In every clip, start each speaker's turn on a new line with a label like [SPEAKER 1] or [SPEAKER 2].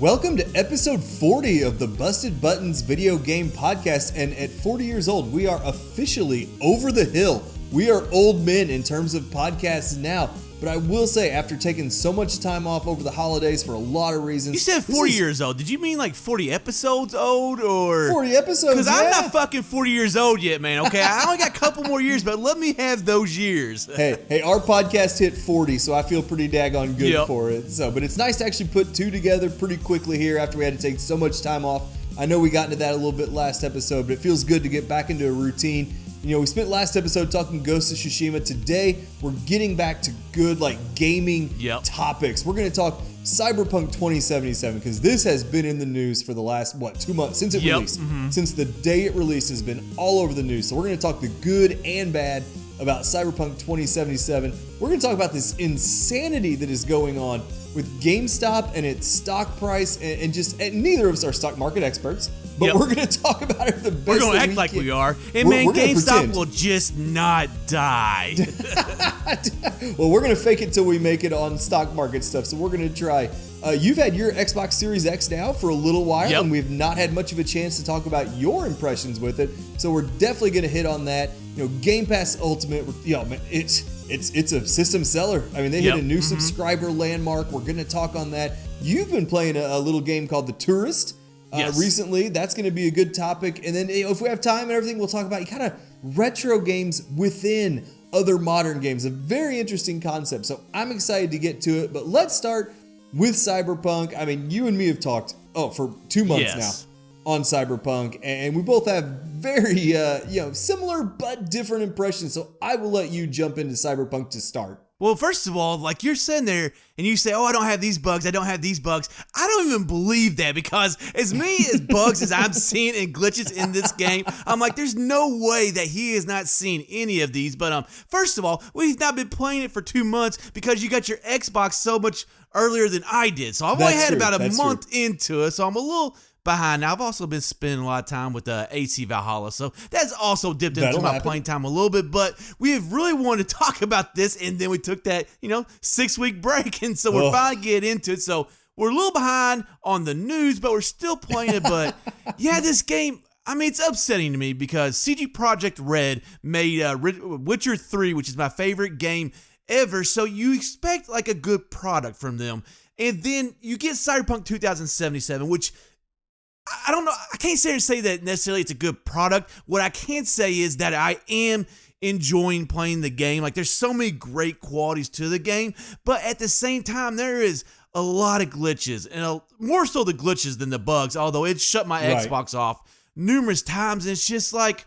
[SPEAKER 1] Welcome to episode 40 of the Busted Buttons video game podcast, and at 40 years old, we are officially over the hill. We are old men in terms of podcasts now, but I will say, after taking so much time off over the holidays for a lot of reasons...
[SPEAKER 2] You said 40 years old. Did you mean like 40 episodes old, or...
[SPEAKER 1] 40 episodes,
[SPEAKER 2] Because I'm not fucking 40 years old yet, man, okay? I only got a couple more years, but let me have those years.
[SPEAKER 1] Hey, our podcast hit 40, so I feel pretty daggone good for it. But it's nice to actually put two together pretty quickly here after we had to take so much time off. I know we got into that a little bit last episode, but it feels good to get back into a routine. You know, we spent last episode talking Ghost of Tsushima. Today, we're getting back to good, gaming topics. We're going to talk Cyberpunk 2077, because this has been in the news for the last, 2 months since it released. Since the day it released has been all over the news. So we're going to talk the good and bad about Cyberpunk 2077. We're going to talk about this insanity that is going on with GameStop and its stock price, and neither of us are stock market experts, but we're going to talk about it the best
[SPEAKER 2] We're going to act
[SPEAKER 1] we
[SPEAKER 2] like
[SPEAKER 1] can.
[SPEAKER 2] we are, and man, GameStop will just not die.
[SPEAKER 1] Well, we're going to fake it till we make it on stock market stuff, so we're going to try. You've had your Xbox Series X now for a little while, and we've not had much of a chance to talk about your impressions with it, so we're definitely going to hit on that. You know, Game Pass Ultimate, man, it's a system seller. I mean, they hit a new subscriber landmark. We're going to talk on that. You've been playing a little game called the Touryst recently. That's going to be a good topic. And then if we have time and everything, we'll talk about kind of retro games within other modern games. A very interesting concept. So I'm excited to get to it. But let's start with Cyberpunk. I mean, you and me have talked for 2 months now on Cyberpunk, and we both have very similar but different impressions. So I will let you jump into Cyberpunk to start.
[SPEAKER 2] Well, first of all, like, you're sitting there and you say, I don't have these bugs, I don't have these bugs. I don't even believe that, because as many as bugs as I'm seeing and glitches in this game, I'm like, there's no way that he has not seen any of these. But first of all, we've not been playing it for 2 months because you got your Xbox so much earlier than I did. So I've only had about a month into it, so I'm a little behind. Now, I've also been spending a lot of time with AC Valhalla, so that's also dipped into my playing time a little bit, but we have really wanted to talk about this, and then we took that 6-week break, and so we're finally getting into it. So we're a little behind on the news, but we're still playing it. But this game, I mean, it's upsetting to me because CD Projekt Red made Witcher 3, which is my favorite game ever, so you expect like a good product from them, and then you get Cyberpunk 2077, which I don't know. I can't say that necessarily it's a good product. What I can say is that I am enjoying playing the game. Like, there's so many great qualities to the game, but at the same time, there is a lot of glitches, and more so the glitches than the bugs, although it shut my Xbox off numerous times, and it's just like,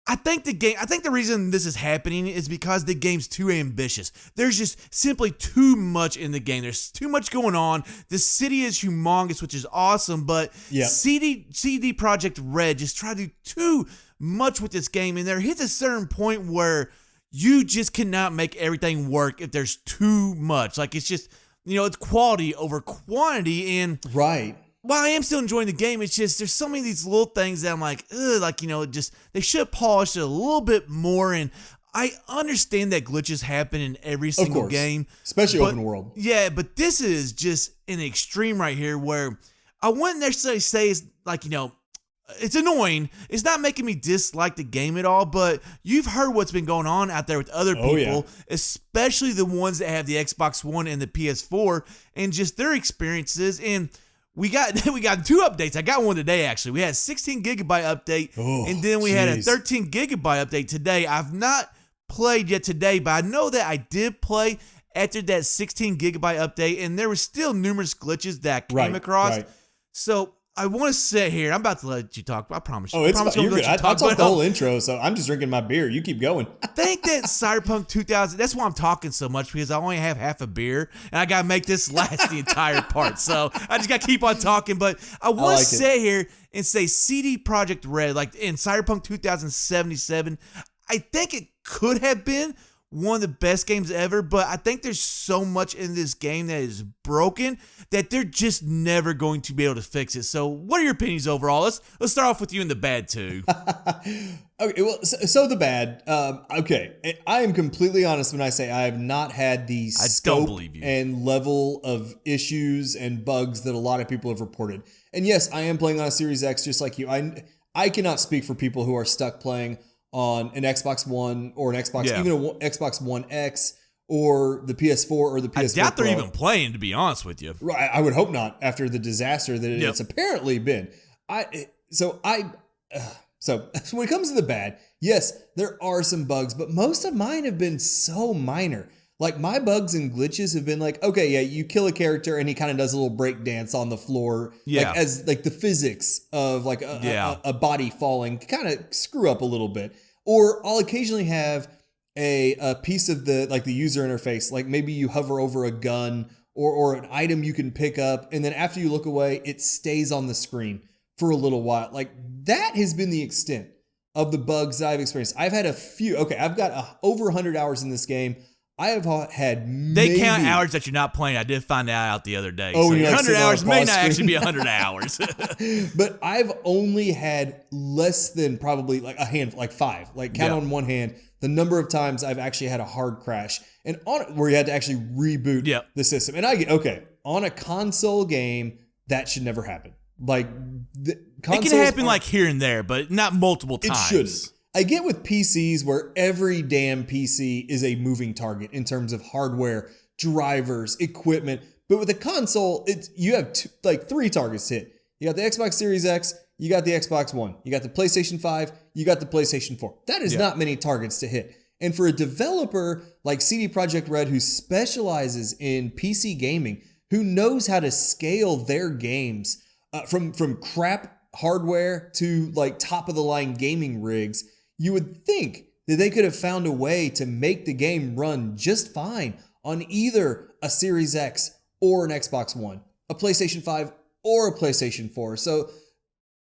[SPEAKER 2] I think the reason this is happening is because the game's too ambitious. There's just simply too much in the game. There's too much going on. The city is humongous, which is awesome, but CD Projekt Red just tried to do too much with this game, and there hits a certain point where you just cannot make everything work if there's too much. Like, it's just, it's quality over quantity, and while I am still enjoying the game, it's just, there's so many of these little things that I'm like, they should polish it a little bit more. And I understand that glitches happen in every single game,
[SPEAKER 1] especially open world.
[SPEAKER 2] Yeah, but this is just an extreme right here where I wouldn't necessarily say it's like, it's annoying. It's not making me dislike the game at all, but you've heard what's been going on out there with other people, especially the ones that have the Xbox One and the PS4, and just their experiences. And we got 2 updates. I got one today, actually. We had a 16 gigabyte update, and then we had a 13 gigabyte update today. I've not played yet today, but I know that I did play after that 16 gigabyte update, and there were still numerous glitches that came across. So I want to sit here. I'm about to let you talk. I promise you.
[SPEAKER 1] You're good. I talked the whole intro, so I'm just drinking my beer. You keep going.
[SPEAKER 2] I think that Cyberpunk 2000, that's why I'm talking so much, because I only have half a beer, and I got to make this last the entire part. So I just got to keep on talking. But I want to sit here and say CD Projekt Red, like in Cyberpunk 2077, I think it could have been one of the best games ever, but I think there's so much in this game that is broken that they're just never going to be able to fix it. So what are your opinions overall? Let's start off with you in the bad too.
[SPEAKER 1] Okay, well, so the bad. Okay, I am completely honest when I say I have not had the scope and level of issues and bugs that a lot of people have reported. And yes, I am playing on a Series X just like you. I cannot speak for people who are stuck playing on an Xbox One or an Xbox, even an Xbox One X or the PS4 or the PS4
[SPEAKER 2] I doubt
[SPEAKER 1] Pro.
[SPEAKER 2] they're even playing, to be honest with you.
[SPEAKER 1] Right, I would hope not after the disaster that it's apparently been. So when it comes to the bad, yes, there are some bugs, but most of mine have been so minor. Like my bugs and glitches have been like, okay, yeah, you kill a character and he kind of does a little break dance on the floor.
[SPEAKER 2] Yeah.
[SPEAKER 1] Like the physics of like a body falling kind of screw up a little bit. Or I'll occasionally have a piece of the user interface, like maybe you hover over a gun or an item you can pick up, and then after you look away, it stays on the screen for a little while. Like that has been the extent of the bugs that I've experienced. I've had a few. Okay, I've got over 100 hours in this game. I have had
[SPEAKER 2] They count hours that you're not playing. I did find that out the other day.
[SPEAKER 1] Oh,
[SPEAKER 2] so your 100 hours may not
[SPEAKER 1] screen.
[SPEAKER 2] actually be 100 hours.
[SPEAKER 1] But I've only had less than probably like a handful, like 5. Like count on one hand the number of times I've actually had a hard crash and where you had to actually reboot the system. And on a console game, that should never happen. Like
[SPEAKER 2] it can happen like here and there, but not multiple times.
[SPEAKER 1] It shouldn't. I get with PCs where every damn PC is a moving target in terms of hardware, drivers, equipment. But with a console, you have 3 targets to hit. You got the Xbox Series X, you got the Xbox One, you got the PlayStation 5, you got the PlayStation 4. That is not many targets to hit. And for a developer like CD Projekt Red, who specializes in PC gaming, who knows how to scale their games from crap hardware to like top of the line gaming rigs, you would think that they could have found a way to make the game run just fine on either a Series X or an Xbox One, a PlayStation 5 or a PlayStation 4. So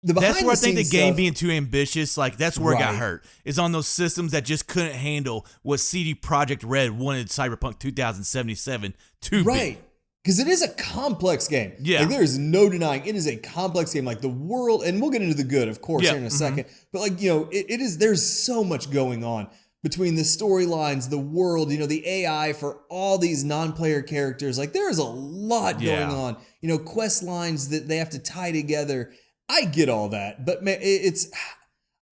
[SPEAKER 2] that's where I think the game being too ambitious, like that's where it got hurt, is on those systems that just couldn't handle what CD Projekt Red wanted Cyberpunk 2077 to be.
[SPEAKER 1] Because it is a complex game.
[SPEAKER 2] Yeah.
[SPEAKER 1] Like, there is no denying it is a complex game. Like the world, and we'll get into the good, of course, here in a second. But like, there's so much going on between the storylines, the world, the AI for all these non-player characters. Like there is a lot going on. Quest lines that they have to tie together. I get all that. But man,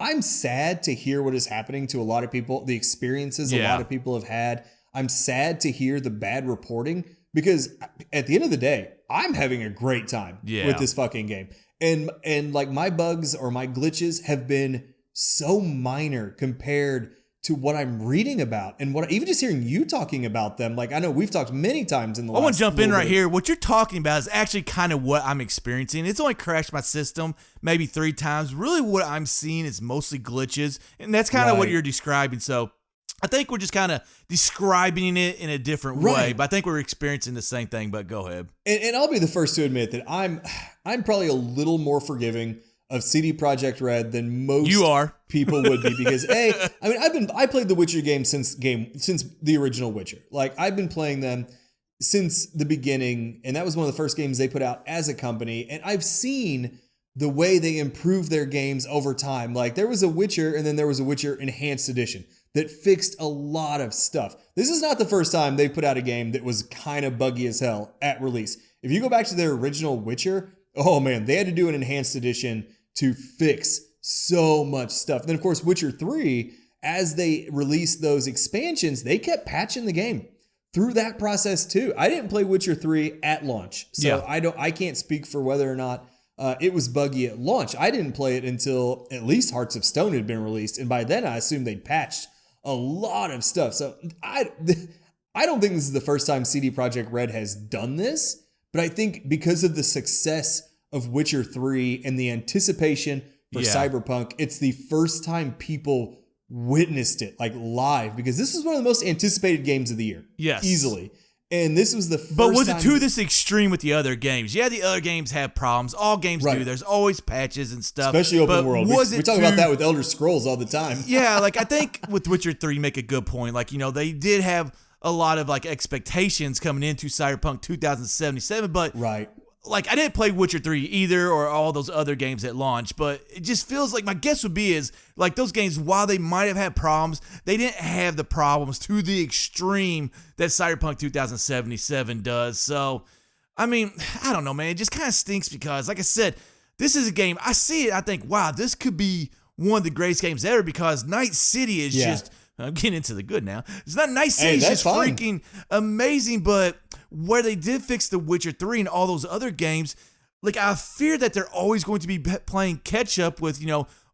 [SPEAKER 1] I'm sad to hear what is happening to a lot of people, the experiences a lot of people have had. I'm sad to hear the bad reporting. Because at the end of the day, I'm having a great time with this fucking game. And like my bugs or my glitches have been so minor compared to what I'm reading about. And even just hearing you talking about them, like I know we've talked many times in the last.
[SPEAKER 2] I want to jump in right here. What you're talking about is actually kind of what I'm experiencing. It's only crashed my system maybe 3 times. Really what I'm seeing is mostly glitches. And that's kind of what you're describing. So I think we're just kind of describing it in a different way, but I think we're experiencing the same thing, but go ahead.
[SPEAKER 1] And I'll be the first to admit that I'm probably a little more forgiving of CD Projekt Red than most people would be because I played the Witcher game since the original Witcher. Like I've been playing them since the beginning, and that was one of the first games they put out as a company, and I've seen the way they improve their games over time. Like there was a Witcher and then there was a Witcher Enhanced Edition that fixed a lot of stuff. This is not the first time they put out a game that was kind of buggy as hell at release. If you go back to their original Witcher, oh man, they had to do an Enhanced Edition to fix so much stuff. And then of course, Witcher 3, as they released those expansions, they kept patching the game through that process too. I didn't play Witcher 3 at launch, so I can't speak for whether or not it was buggy at launch. I didn't play it until at least Hearts of Stone had been released, and by then I assumed they'd patched a lot of stuff. So I don't think this is the first time CD Projekt Red has done this, but I think because of the success of Witcher 3 and the anticipation for Cyberpunk, it's the first time people witnessed it like live, because this is one of the most anticipated games of the year.
[SPEAKER 2] Yes.
[SPEAKER 1] Easily. And this was the first
[SPEAKER 2] But was
[SPEAKER 1] time
[SPEAKER 2] it to this extreme with the other games? Yeah, the other games have problems. All games do. There's always patches and stuff.
[SPEAKER 1] Especially open world. We talk about that with Elder Scrolls all the time.
[SPEAKER 2] Yeah, like I think with Witcher 3 make a good point. Like, they did have a lot of like expectations coming into Cyberpunk 2077, but like I didn't play Witcher 3 either or all those other games at launch, but it just feels like my guess would be is like those games, while they might have had problems, they didn't have the problems to the extreme that Cyberpunk 2077 does. So, I mean, I don't know, man. It just kind of stinks because, like I said, this is a game, I see it, I think, wow, this could be one of the greatest games ever because Night City is just, I'm getting into the good now. It's not Night City, it's just freaking amazing, but where they did fix The Witcher 3 and all those other games, like I fear that they're always going to be playing catch up with,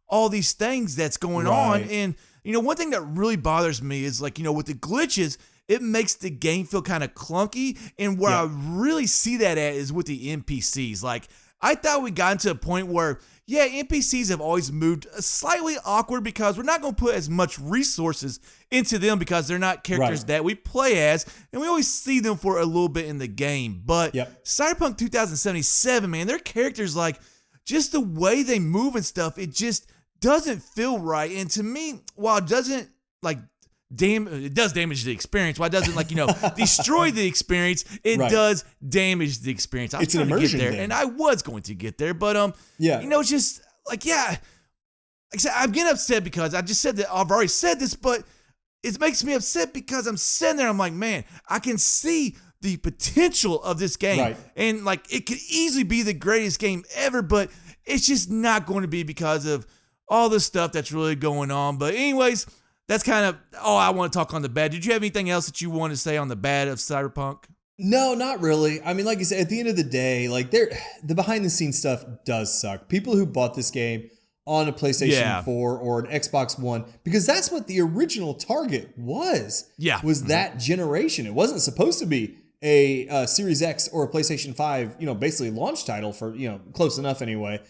[SPEAKER 2] all these things that's going on. And, one thing that really bothers me is like, with the glitches, it makes the game feel kind of clunky. And where I really see that at is with the NPCs. Like, I thought we got into a point where, NPCs have always moved slightly awkward because we're not going to put as much resources into them because they're not characters that we play as, and we always see them for a little bit in the game. But Cyberpunk 2077, man, their characters, like, just the way they move and stuff, it just doesn't feel right. And to me, while it doesn't, like, it does damage the experience. Why doesn't destroy the experience? It does damage the experience.
[SPEAKER 1] It's an immersion
[SPEAKER 2] there,
[SPEAKER 1] thing.
[SPEAKER 2] and I was going to get there, but it's just like like I said, I'm getting upset because I just said that I've already said this, but it makes me upset because I'm sitting there. I'm like, man, I can see the potential of this game, and like it could easily be the greatest game ever, but it's just not going to be because of all the stuff that's really going on. But anyways. That's kind of all I want to talk on the bad. Did you have anything else that you want to say on the bad of Cyberpunk?
[SPEAKER 1] No, not really. I mean, like you said, at the end of the day, like the behind the scenes stuff does suck. People who bought this game on a PlayStation 4 or an Xbox One, because that's what the original target was. Was that generation. It wasn't supposed to be a Series X or a PlayStation 5, basically launch title for, close enough anyway.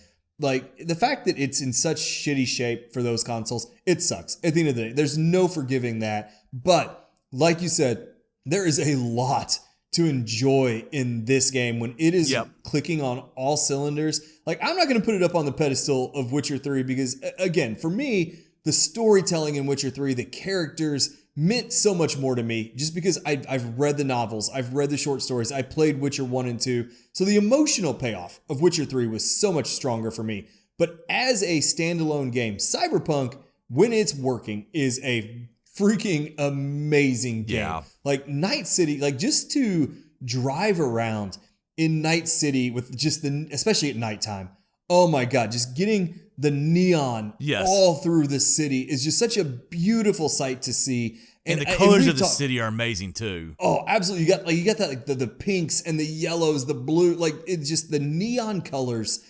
[SPEAKER 1] Like, the fact that it's in such shitty shape for those consoles, it sucks. At the end of the day, there's no forgiving that. But, like you said, there is a lot to enjoy in this game when it is clicking on all cylinders. Like, I'm not going to put it up on the pedestal of Witcher 3 because, again, for me, the storytelling in Witcher 3, the characters meant so much more to me just because I've read the novels, I've read the short stories, I played Witcher 1 and 2. So the emotional payoff of Witcher 3 was so much stronger for me. But as a standalone game, Cyberpunk, when it's working, is a freaking amazing game. Like Night City, like just to drive around in Night City with just especially at nighttime. Oh my God, just getting the neon all through the city is just such a beautiful sight to see.
[SPEAKER 2] And the colors of the city are amazing too.
[SPEAKER 1] Oh, absolutely. You got that, like the pinks and the yellows, the blue, like it's just the neon colors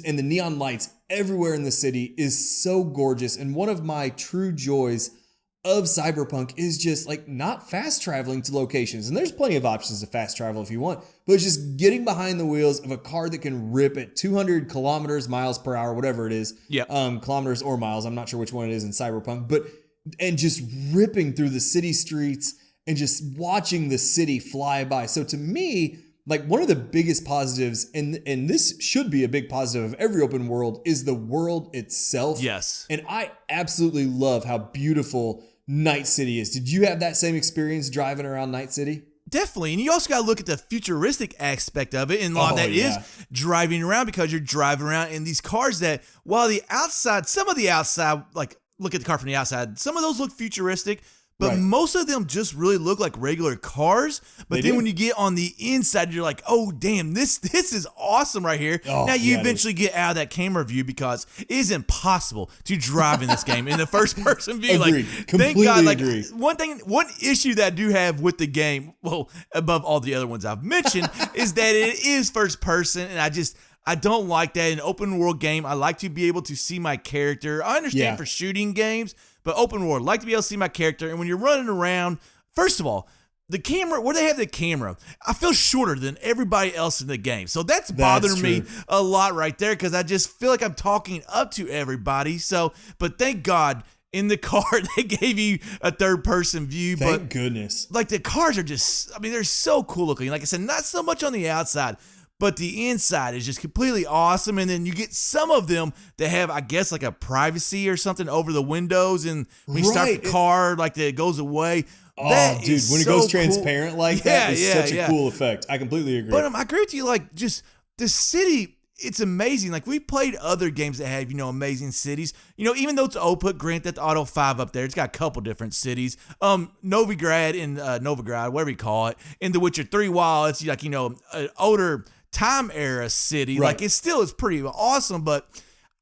[SPEAKER 1] and the neon lights everywhere in the city is so gorgeous. And one of my true joys of Cyberpunk is just like not fast traveling to locations. And there's plenty of options to fast travel if you want, but it's just getting behind the wheels of a car that can rip at 200 kilometers, miles per hour, whatever it is. Kilometers or miles. I'm not sure which one it is in Cyberpunk, and just ripping through the city streets and just watching the city fly by. So to me, like one of the biggest positives, and this should be a big positive of every open world, is the world itself. And I absolutely love how beautiful Night City is. Did you have that same experience driving around Night City?
[SPEAKER 2] Definitely. And you also got to look at the futuristic aspect of it. And a lot of that is driving around because you're driving around in these cars that, while some of the outside, like look at the car from the outside, some of those look futuristic, but most of them just really look like regular cars. But then when you get on the inside, you're like, oh, damn, this is awesome right here. Now you eventually get out of that camera view because it is impossible to drive in this game in the first person view.
[SPEAKER 1] Agreed.
[SPEAKER 2] Like,
[SPEAKER 1] Completely
[SPEAKER 2] thank God. Like
[SPEAKER 1] agree.
[SPEAKER 2] one issue that I do have with the game, well, above all the other ones I've mentioned, is that it is first person, and I don't like that in an open world game. I like to be able to see my character. I understand for shooting games, but open world, I like to be able to see my character. And when you're running around, first of all, the camera, where they have the camera, I feel shorter than everybody else in the game. So that's bothering me a lot right there because I just feel like I'm talking up to everybody. So, but thank God, in the car, they gave you a third-person view.
[SPEAKER 1] Thank goodness.
[SPEAKER 2] Like, the cars are just, I mean, they're so cool looking. Like I said, not so much on the outside, but the inside is just completely awesome. And then you get some of them that have, I guess, like a privacy or something over the windows. And when you start the car, like, it goes away.
[SPEAKER 1] Oh, dude, when it goes transparent
[SPEAKER 2] cool.
[SPEAKER 1] like that, it's such a cool effect. I completely agree.
[SPEAKER 2] But I agree with you. Like, just the city, it's amazing. Like, we played other games that have, amazing cities. Even though it's open, Grand Theft Auto 5 up there, it's got a couple different cities. Novigrad in Novigrad, whatever you call it, in The Witcher 3, while it's like, an older time era city. Right. Like, it's pretty awesome, but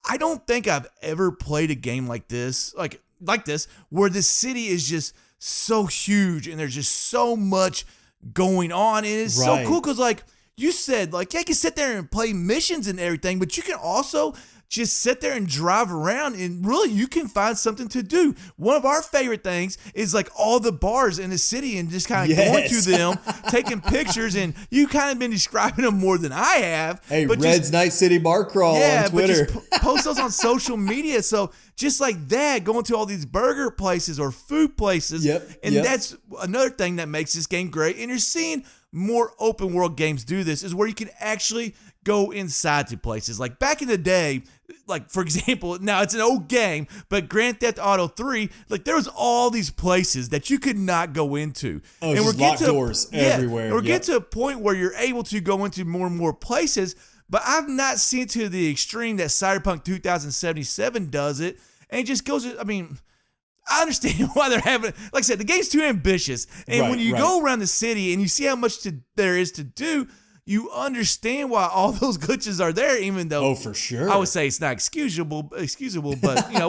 [SPEAKER 2] I don't think I've ever played a game like this, like this, where the city is just so huge and there's just so much going on. And it's so cool because, like you said, like, you can sit there and play missions and everything, but you can also just sit there and drive around, and really you can find something to do. One of our favorite things is like all the bars in the city and just kind of going to them, taking pictures, and you kind of been describing them more than I have.
[SPEAKER 1] Hey, but Red's Night City Bar Crawl on Twitter.
[SPEAKER 2] But just post those on social media. So just like that, going to all these burger places or food places. And that's another thing that makes this game great. And you're seeing more open world games do this, is where you can actually go inside to places. Like back in the day, like for example, now it's an old game, but Grand Theft Auto 3, like there was all these places that you could not go into.
[SPEAKER 1] Oh, and we're getting doors everywhere.
[SPEAKER 2] And we're getting to a point where you're able to go into more and more places, but I've not seen to the extreme that Cyberpunk 2077 does it. And it just goes, I mean, I understand why they're having, like I said, the game's too ambitious. And when you go around the city and you see how much there is to do, you understand why all those glitches are there, even though,
[SPEAKER 1] for sure,
[SPEAKER 2] I would say it's not excusable, but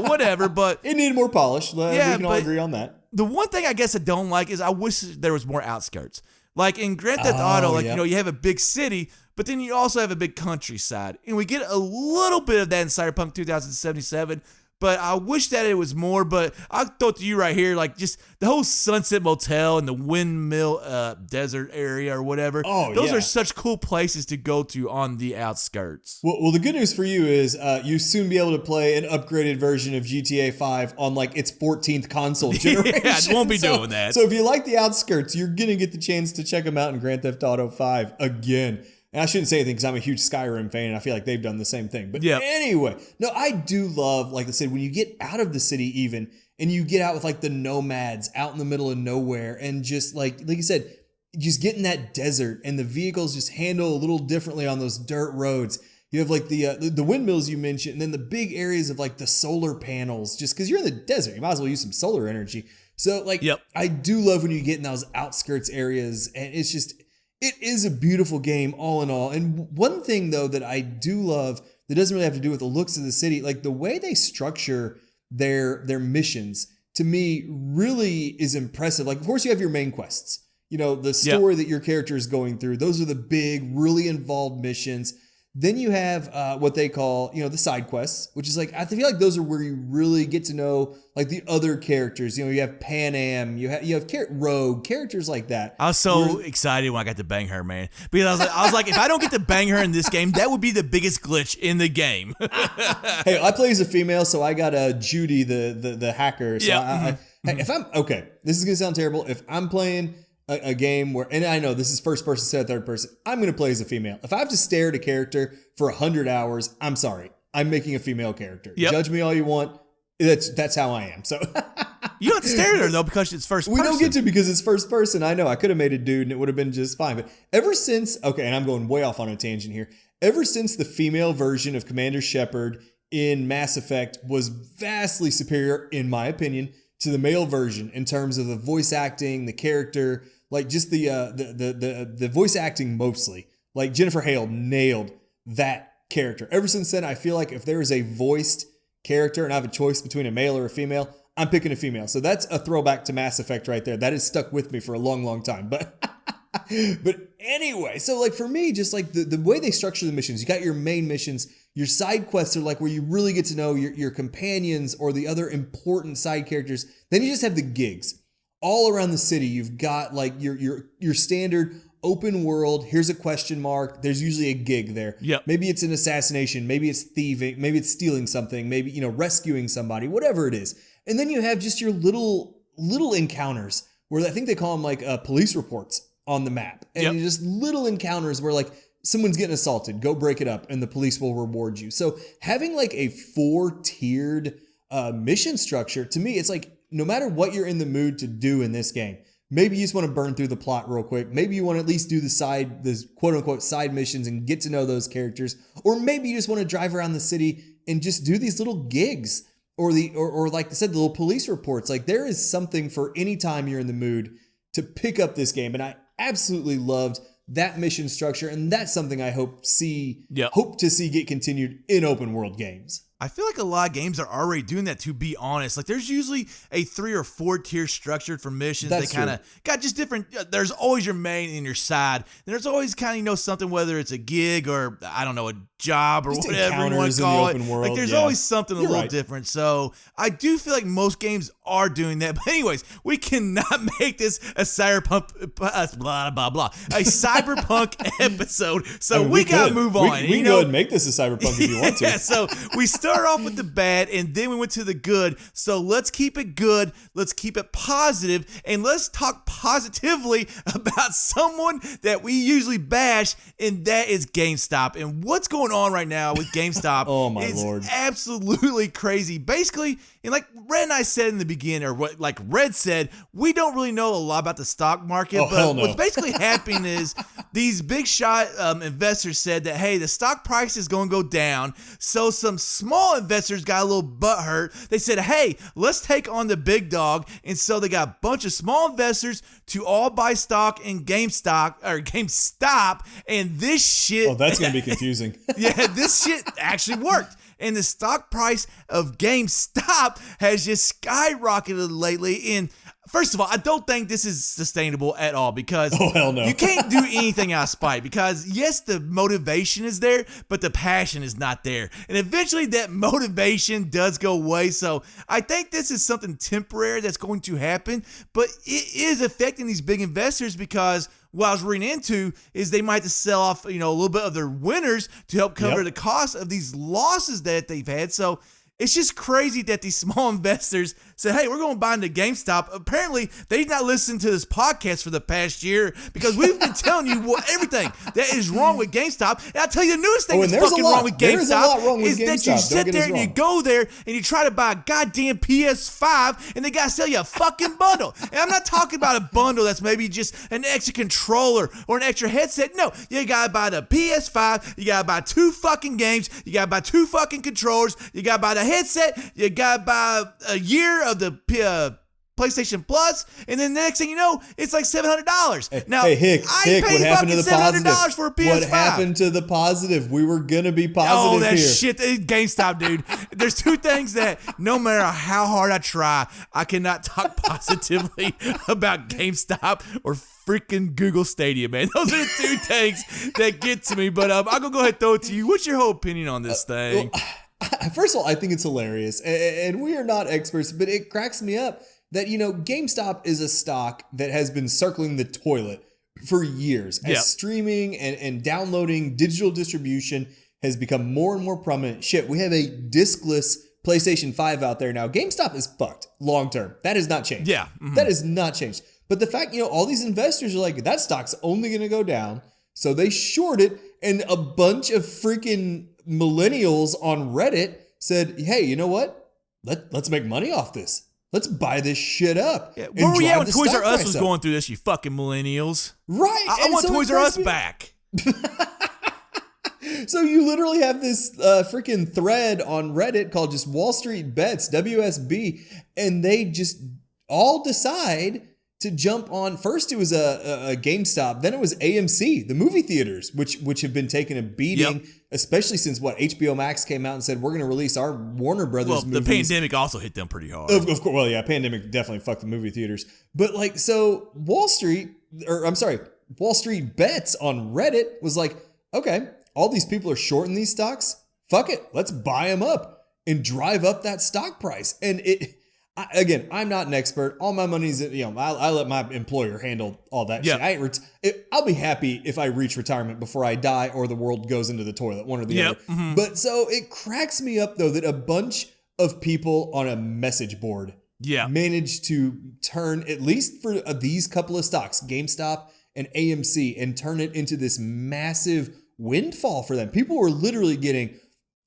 [SPEAKER 2] whatever. But
[SPEAKER 1] it needed more polish. We can all agree on that.
[SPEAKER 2] The one thing I guess I don't like is I wish there was more outskirts. Like in Grand Theft Auto, you have a big city, but then you also have a big countryside, and we get a little bit of that in Cyberpunk 2077. But I wish that it was more. But I'll throw it to you right here, like just the whole Sunset Motel and the Windmill Desert area or whatever. Those are such cool places to go to on the outskirts.
[SPEAKER 1] Well, the good news for you is you soon be able to play an upgraded version of GTA 5 on like its 14th console generation.
[SPEAKER 2] I won't be doing that.
[SPEAKER 1] So if you like the outskirts, you're gonna get the chance to check them out in Grand Theft Auto 5 again. And I shouldn't say anything because I'm a huge Skyrim fan and I feel like they've done the same thing. But anyway, no, I do love, like I said, when you get out of the city even and you get out with like the nomads out in the middle of nowhere and just like you said, just get in that desert and the vehicles just handle a little differently on those dirt roads. You have like the windmills you mentioned, and then the big areas of like the solar panels, just because you're in the desert, you might as well use some solar energy. So like, I do love when you get in those outskirts areas, and it's just, it is a beautiful game all in all. And one thing though that I do love that doesn't really have to do with the looks of the city, like the way they structure their missions, to me really is impressive. Like of course you have your main quests, the story that your character is going through. Those are the big, really involved missions. Then you have what they call, the side quests, which is like, I feel like those are where you really get to know like the other characters. You have Pan Am, you have Rogue, characters like that.
[SPEAKER 2] I was so excited when I got to bang her, man. Because I was like, if I don't get to bang her in this game, that would be the biggest glitch in the game.
[SPEAKER 1] Hey, I play as a female, so I got Judy, the hacker. So if I'm, okay, this is going to sound terrible. If I'm playing a game where, and I know this is first person instead of third person, I'm going to play as a female. If I have to stare at a character for 100 hours, I'm sorry. I'm making a female character. Judge me all you want. That's how I am. So
[SPEAKER 2] you don't have to stare at her though because it's first person.
[SPEAKER 1] We don't get to because it's first person. I know. I could have made a dude and it would have been just fine. But ever since, and I'm going way off on a tangent here. Ever since the female version of Commander Shepard in Mass Effect was vastly superior, in my opinion, to the male version in terms of the voice acting, the character, like just the voice acting mostly. Like Jennifer Hale nailed that character. Ever since then, I feel like if there is a voiced character and I have a choice between a male or a female, I'm picking a female. So that's a throwback to Mass Effect right there. That has stuck with me for a long, long time. But anyway, so like for me, just like the way they structure the missions, you got your main missions, your side quests are like where you really get to know your companions or the other important side characters. Then you just have the gigs all around the city. You've got like your standard open world. Here's a question mark. There's usually a gig there. Maybe it's an assassination. Maybe it's thieving. Maybe it's stealing something. Maybe, rescuing somebody, whatever it is. And then you have just your little encounters where I think they call them like police reports on the map. And just little encounters where like someone's getting assaulted, go break it up, and the police will reward you. So having like a 4-tiered mission structure, to me, it's like no matter what you're in the mood to do in this game, maybe you just want to burn through the plot real quick. Maybe you want to at least do the quote unquote side missions and get to know those characters. Or maybe you just want to drive around the city and just do these little gigs or like I said, the little police reports. Like there is something for any time you're in the mood to pick up this game. And I absolutely loved that mission structure. And that's something I hope to see get continued in open world games.
[SPEAKER 2] I feel like a lot of games are already doing that, to be honest. Like, there's usually a 3 or 4 tier structured for missions. They kind of got just different. There's always your main and your side. And there's always kind of, something, whether it's a gig or, I don't know, a job or just whatever you want to call it.
[SPEAKER 1] World,
[SPEAKER 2] like, there's always something a little different. So, I do feel like most games are doing that. But anyways, we cannot make this a Cyberpunk, blah, blah, blah, a Cyberpunk episode. So, we got to move on.
[SPEAKER 1] We can go ahead and make this a Cyberpunk if you want to.
[SPEAKER 2] Yeah, so we start off with the bad, and then we went to the good. So let's keep it good. Let's keep it positive, and let's talk positively about someone that we usually bash, and that is GameStop. And what's going on right now with GameStop?
[SPEAKER 1] Oh my Lord,
[SPEAKER 2] absolutely crazy. Basically, and like Red and I said in the beginning, or what like Red said, we don't really know a lot about the stock market. But what's basically happening is these big shot investors said that, hey, the stock price is going to go down. So some small investors got a little butthurt. They said, hey, let's take on the big dog. And so they got a bunch of small investors to all buy stock in GameStop. And this shit.
[SPEAKER 1] Oh, that's going to be confusing.
[SPEAKER 2] Yeah, this shit actually worked. And the stock price of GameStop has just skyrocketed lately. And first of all, I don't think this is sustainable at all, because
[SPEAKER 1] hell no.
[SPEAKER 2] You can't do anything out of spite, because yes, the motivation is there, but the passion is not there. And eventually that motivation does go away. So I think this is something temporary that's going to happen, but it is affecting these big investors, because what I was reading into is they might have to sell off, a little bit of their winners to help cover the cost of these losses that they've had. So it's just crazy that these small investors said, hey, we're going to buy into GameStop. Apparently, they've not listened to this podcast for the past year, because we've been telling you everything that is wrong with GameStop. And I'll tell you the newest thing that's fucking wrong with GameStop is that you sit there and you go there and you try to buy a goddamn PS5 and they got to sell you a fucking bundle. And I'm not talking about a bundle that's maybe just an extra controller or an extra headset. No, you got to buy the PS5. You got to buy 2 fucking games. You got to buy 2 fucking controllers. You got to buy the headset. You got to buy a year of the PlayStation Plus, and then the next thing you know, it's like $700.
[SPEAKER 1] Now, hey, Hick, what happened to the positive?
[SPEAKER 2] For a PS5.
[SPEAKER 1] What happened to the positive? We were gonna be positive
[SPEAKER 2] that
[SPEAKER 1] here.
[SPEAKER 2] Shit, GameStop, dude. There's 2 things that no matter how hard I try, I cannot talk positively about GameStop or freaking Google Stadia, man. Those are the 2 things that get to me. But I'm gonna go ahead and throw it to you. What's your whole opinion on this thing?
[SPEAKER 1] First of all, I think it's hilarious, and we are not experts, but it cracks me up that, GameStop is a stock that has been circling the toilet for years as streaming and downloading digital distribution has become more and more prominent. Shit, we have a discless PlayStation 5 out there now. GameStop is fucked long term. That has not changed.
[SPEAKER 2] Yeah.
[SPEAKER 1] Mm-hmm. That has not changed. But the fact, all these investors are like, that stock's only going to go down. So they short it, and a bunch of freaking millennials on Reddit said, hey, you know what? Let's make money off this. Let's buy this shit up.
[SPEAKER 2] Yeah. Where were you at when Toys R Us was going through this, you fucking millennials?
[SPEAKER 1] Right.
[SPEAKER 2] I want Toys R Us back.
[SPEAKER 1] So you literally have this freaking thread on Reddit called just Wall Street Bets, WSB, and they just all decide to jump on. First it was a GameStop, then it was AMC, the movie theaters, which have been taking a beating, especially since HBO Max came out and said, we're going to release our Warner Brothers movies.
[SPEAKER 2] The pandemic also hit them pretty hard.
[SPEAKER 1] Of course, well, yeah, pandemic definitely fucked the movie theaters. But so Wall Street Bets on Reddit was like, okay, all these people are shorting these stocks. Fuck it, let's buy them up and drive up that stock price. And again, I'm not an expert. All my money's, I let my employer handle all that shit. I'll be happy if I reach retirement before I die or the world goes into the toilet, one or the other. Mm-hmm. But so it cracks me up, though, that a bunch of people on a message board managed to turn, at least for these couple of stocks, GameStop and AMC, and turn it into this massive windfall for them. People were literally getting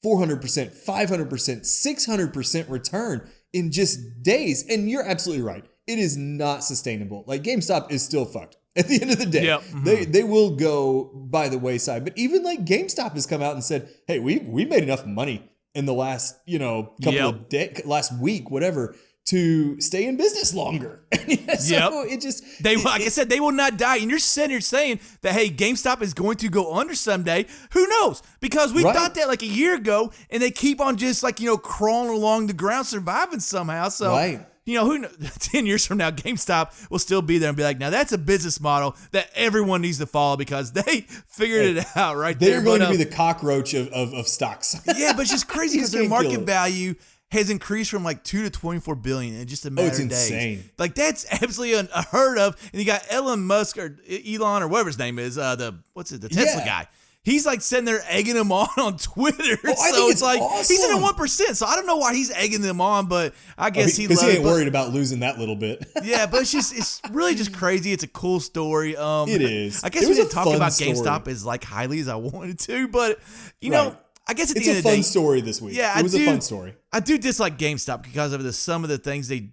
[SPEAKER 1] 400%, 500%, 600% return in just days. And you're absolutely right. It is not sustainable. Like, GameStop is still fucked. At the end of the day, they will go by the wayside. But even like GameStop has come out and said, hey, we made enough money in the last, couple of days, last week, whatever, to stay in business longer. It just,
[SPEAKER 2] like I said, they will not die. And you're sitting here saying that, hey, GameStop is going to go under someday. Who knows? Because we thought that like a year ago, and they keep on just like, crawling along the ground, surviving somehow. So, who knows? 10 years from now, GameStop will still be there and be like, now that's a business model that everyone needs to follow because they figured it out right there.
[SPEAKER 1] They're going to be the cockroach of stocks.
[SPEAKER 2] Yeah, but it's just crazy because their market value has increased from like 2 to 24 billion in just a matter of days.
[SPEAKER 1] Insane.
[SPEAKER 2] Like, that's absolutely unheard of. And you got Elon Musk or Elon or whatever his name is, the Tesla guy. He's like sitting there egging them on Twitter.
[SPEAKER 1] I think it's like awesome.
[SPEAKER 2] He's in the 1%. So I don't know why he's egging them on, but I guess
[SPEAKER 1] because he ain't worried about losing that little bit.
[SPEAKER 2] Yeah, but it's really just crazy. It's a cool story.
[SPEAKER 1] It is.
[SPEAKER 2] I guess we didn't talk about GameStop as like highly as I wanted to, but you know, I guess at the end of the day,
[SPEAKER 1] it's a fun story this week.
[SPEAKER 2] Yeah,
[SPEAKER 1] it was a fun story.
[SPEAKER 2] I do dislike GameStop because of some of the things they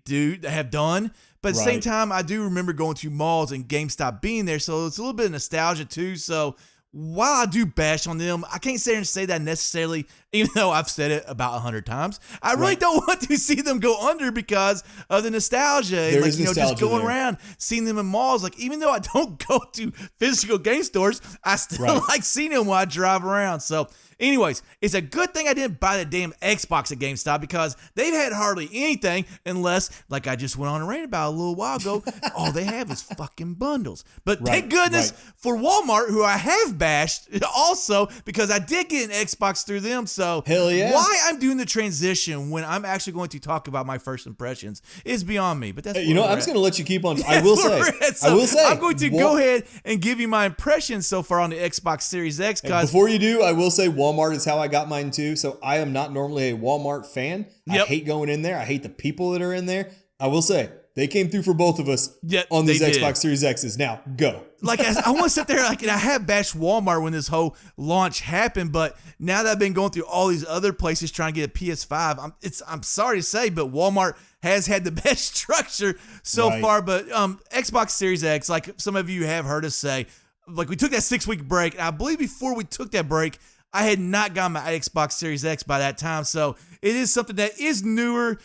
[SPEAKER 2] have done. But at the same time, I do remember going to malls and GameStop being there, so it's a little bit of nostalgia too. So while I do bash on them, I can't sit here and say that necessarily, even though I've said it about 100 times. I really don't want to see them go under because of the nostalgia.
[SPEAKER 1] There
[SPEAKER 2] and
[SPEAKER 1] is nostalgia
[SPEAKER 2] just going
[SPEAKER 1] there.
[SPEAKER 2] around, seeing them in malls. Like, even though I don't go to physical game stores, I still like seeing them while I drive around. So anyways, it's a good thing I didn't buy the damn Xbox at GameStop because they've had hardly anything unless, like I just went on a rant about a little while ago, all they have is fucking bundles. But thank goodness for Walmart, who I have bashed also because I did get an Xbox through them. So
[SPEAKER 1] hell yeah.
[SPEAKER 2] Why I'm doing the transition when I'm actually going to talk about my first impressions is beyond me. But that's
[SPEAKER 1] I'm just going to let you keep on. I will say
[SPEAKER 2] I'm going to go ahead and give you my impressions so far on the Xbox Series X.
[SPEAKER 1] Before you do, I will say Walmart is how I got mine too. So I am not normally a Walmart fan. I hate going in there. I hate the people that are in there. I will say they came through for both of us on these Xbox Series X's. Now go. Like,
[SPEAKER 2] I want to sit there and I have bashed Walmart when this whole launch happened, but now that I've been going through all these other places trying to get a PS5, I'm sorry to say, but Walmart has had the best structure so far. But Xbox Series X, like some of you have heard us say, like we took that 6-week break, and I believe before we took that break, I had not gotten my Xbox Series X by that time, so it is something that is newer.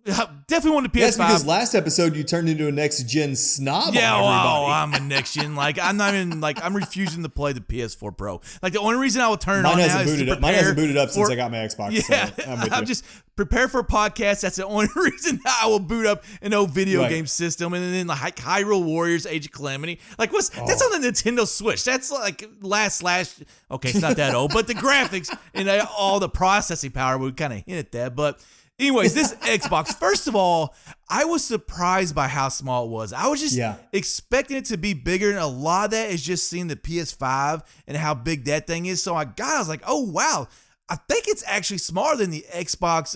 [SPEAKER 2] Definitely want the PS5.
[SPEAKER 1] That's because last episode you turned into a next gen snob.
[SPEAKER 2] Yeah,
[SPEAKER 1] on everybody.
[SPEAKER 2] I'm a next gen. Like, I'm not even like I'm refusing to play the PS4 Pro. Like, the only reason I will turn it on now is to prepare.
[SPEAKER 1] Mine hasn't booted up since I got my Xbox.
[SPEAKER 2] Yeah,
[SPEAKER 1] so
[SPEAKER 2] I'm just prepare for a podcast. That's the only reason I will boot up an old video game system. And then like Hyrule Warriors: Age of Calamity. Like, that's on the Nintendo Switch. That's like okay, it's not that old, but the graphics and all the processing power would kind of hint at that, but. Anyways, this Xbox, first of all, I was surprised by how small it was. I was just expecting it to be bigger, and a lot of that is just seeing the PS5 and how big that thing is. So I was like, oh, wow, I think it's actually smaller than the Xbox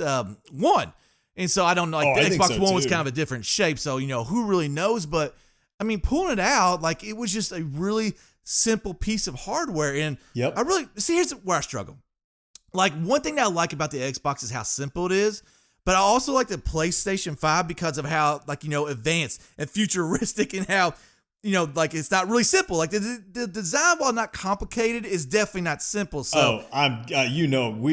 [SPEAKER 2] One. And so I don't know, like the Xbox One was kind of a different shape, so, who really knows? But, I mean, pulling it out, like, it was just a really simple piece of hardware. And here's where I struggle. Like, one thing that I like about the Xbox is how simple it is, but I also like the PlayStation 5 because of how, like, advanced and futuristic and how, like, it's not really simple. Like, the design, while not complicated, is definitely not simple. So,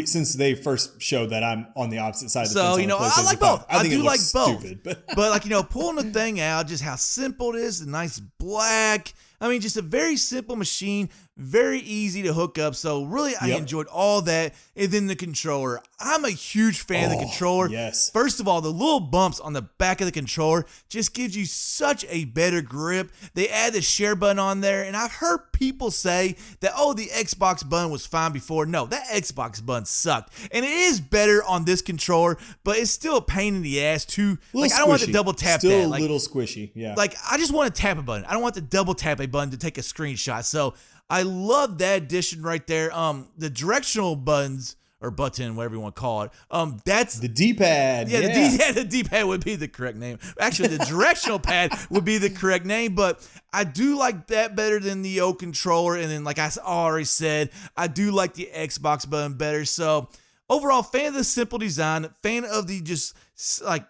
[SPEAKER 1] since they first showed that, I'm on the opposite side of the fence.
[SPEAKER 2] So, I like both. I do like both.
[SPEAKER 1] Stupid, but
[SPEAKER 2] like, pulling the thing out, just how simple it is, the nice black. I mean, just a very simple machine, very easy to hook up. So really, I enjoyed all that. And then the controller. I'm a huge fan of the controller.
[SPEAKER 1] Yes.
[SPEAKER 2] First of all, the little bumps on the back of the controller just gives you such a better grip. They add the share button on there. And I've heard people say that, the Xbox button was fine before. No, that Xbox button sucked. And it is better on this controller, but it's still a pain in the ass too. Like, I don't want to double tap that.
[SPEAKER 1] Still a little squishy, yeah.
[SPEAKER 2] Like, I just want to tap a button. I don't want to double tap a button to take a screenshot. So I love that addition right there. The directional buttons or button, whatever you want to call it. That's
[SPEAKER 1] the D-pad.
[SPEAKER 2] Yeah, the D-pad would be the correct name. Actually, the directional pad would be the correct name, but I do like that better than the old controller. And then, like I already said, I do like the Xbox button better. So overall, fan of the simple design, fan of the just like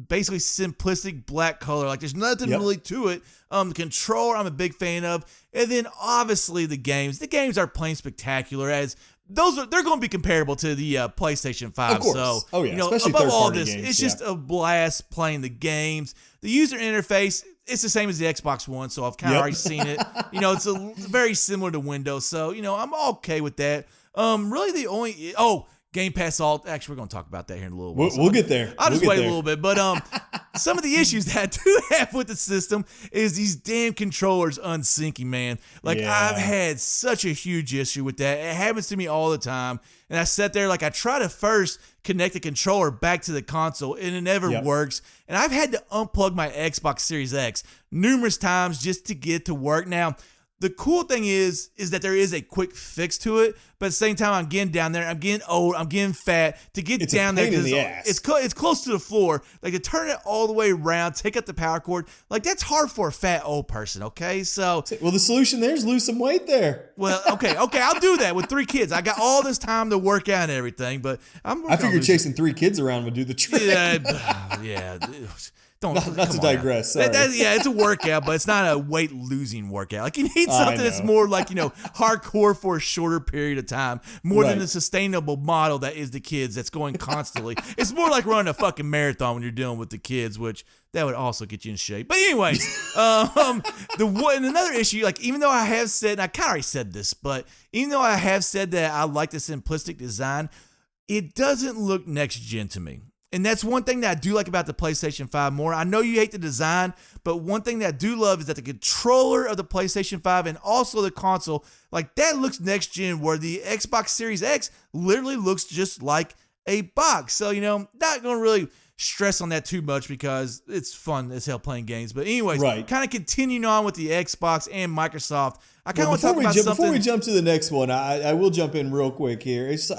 [SPEAKER 2] basically simplistic black color. Like there's nothing really to it. The controller I'm a big fan of. And then obviously the games. The games are plain spectacular, as they're going to be comparable to the PlayStation 5.
[SPEAKER 1] Of course.
[SPEAKER 2] So,
[SPEAKER 1] Especially
[SPEAKER 2] above all
[SPEAKER 1] third-party
[SPEAKER 2] this,
[SPEAKER 1] games,
[SPEAKER 2] it's just a blast playing the games. The user interface, it's the same as the Xbox One, so I've kind of already seen it. It's very similar to Windows, so I'm okay with that. Really, the only Game Pass Alt. Actually, we're going to talk about that here in a little while.
[SPEAKER 1] We'll get there.
[SPEAKER 2] I'll just wait a little bit. But some of the issues that I do have with the system is these damn controllers unsyncing, man. Like, I've had such a huge issue with that. It happens to me all the time. And I sat there, like, I try to first connect the controller back to the console, and it never works. And I've had to unplug my Xbox Series X numerous times just to get it to work. Now, the cool thing is that there is a quick fix to it, but at the same time, I'm getting down there. I'm getting old. I'm getting fat. To get down there, it's close to the floor. Like to turn it all the way around, take out the power cord. Like that's hard for a fat old person. Okay, so
[SPEAKER 1] the solution there is lose some weight there.
[SPEAKER 2] Well, okay, I'll do that with 3 kids. I got all this time to work out and everything, but I
[SPEAKER 1] figured chasing 3 kids around would do the trick.
[SPEAKER 2] Yeah.
[SPEAKER 1] Not to digress.
[SPEAKER 2] It's a workout, but it's not a weight losing workout. Like you need something that's more like hardcore for a shorter period of time, more than the sustainable model that is the kids that's going constantly. It's more like running a fucking marathon when you're dealing with the kids, which that would also get you in shape. But anyways, another issue, like even though I have said, and I kind of already said this, but even though I have said that I like the simplistic design, it doesn't look next gen to me. And that's one thing that I do like about the PlayStation 5 more. I know you hate the design, but one thing that I do love is that the controller of the PlayStation 5 and also the console, like that looks next gen, where the Xbox Series X literally looks just like a box. So, not going to really stress on that too much because it's fun as hell playing games. But anyways, kind of continuing on with the Xbox and Microsoft, I kind of want to talk about something.
[SPEAKER 1] Before we jump to the next one, I will jump in real quick here. It's